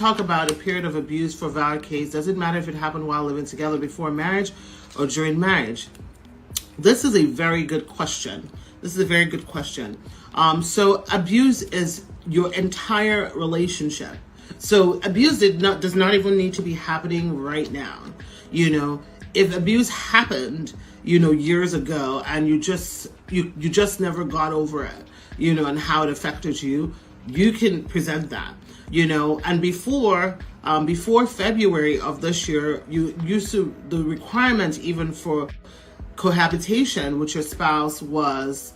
talk about a period of abuse for valid case. Does it matter if it happened while living together before marriage or during marriage? This is a very good question. So abuse is your entire relationship. So abuse does not even need to be happening right now. You know, if abuse happened, you know, years ago, and you just never got over it, you know, and how it affected you, you can present that, you know. And before February of this year, you used to, the requirement even for cohabitation with your spouse was,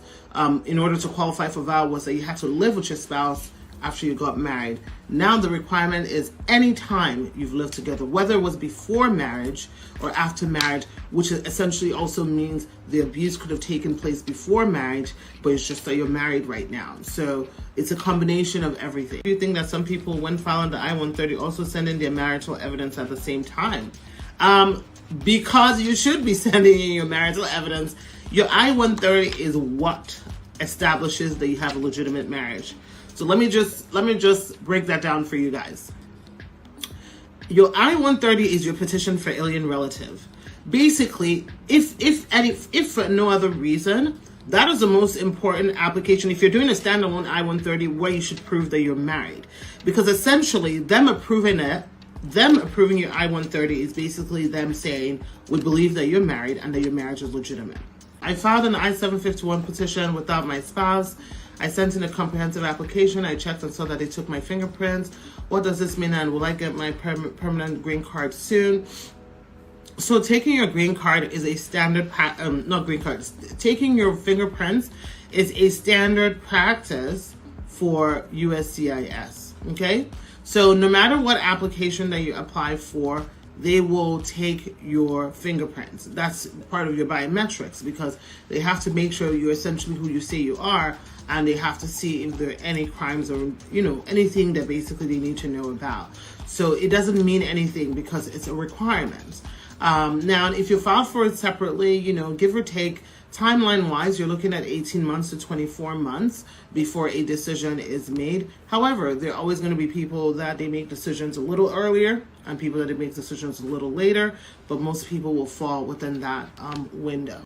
in order to qualify for VAW, was that you had to live with your spouse after you got married. Now the requirement is any time you've lived together, whether it was before marriage or after marriage, which essentially also means the abuse could have taken place before marriage, but it's just that you're married right now. So it's a combination of everything. Do you think that some people, when filing the I-130, also send in their marital evidence at the same time? Because you should be sending in your marital evidence. Your I-130 is what establishes that you have a legitimate marriage. So let me just break that down for you guys. Your I-130 is your petition for alien relative. Basically, if for no other reason, that is the most important application. If you're doing a standalone I-130, where you should prove that you're married, because essentially them approving your I-130 is basically them saying, we believe that you're married and that your marriage is legitimate. I filed an I-751 petition without my spouse. I sent in a comprehensive application. I checked and saw that they took my fingerprints. What does this mean, and will I get my permanent green card soon? So taking your green card is a standard, taking your fingerprints is a standard practice for USCIS, okay? So no matter what application that you apply for, they will take your fingerprints. That's part of your biometrics, because they have to make sure you're essentially who you say you are, and they have to see if there are any crimes or, you know, anything that basically they need to know about. So it doesn't mean anything because it's a requirement. Now, if you file for it separately, you know, give or take, timeline-wise, you're looking at 18 months to 24 months before a decision is made. However, there are always going to be people that they make decisions a little earlier and people that they make decisions a little later, but most people will fall within that window.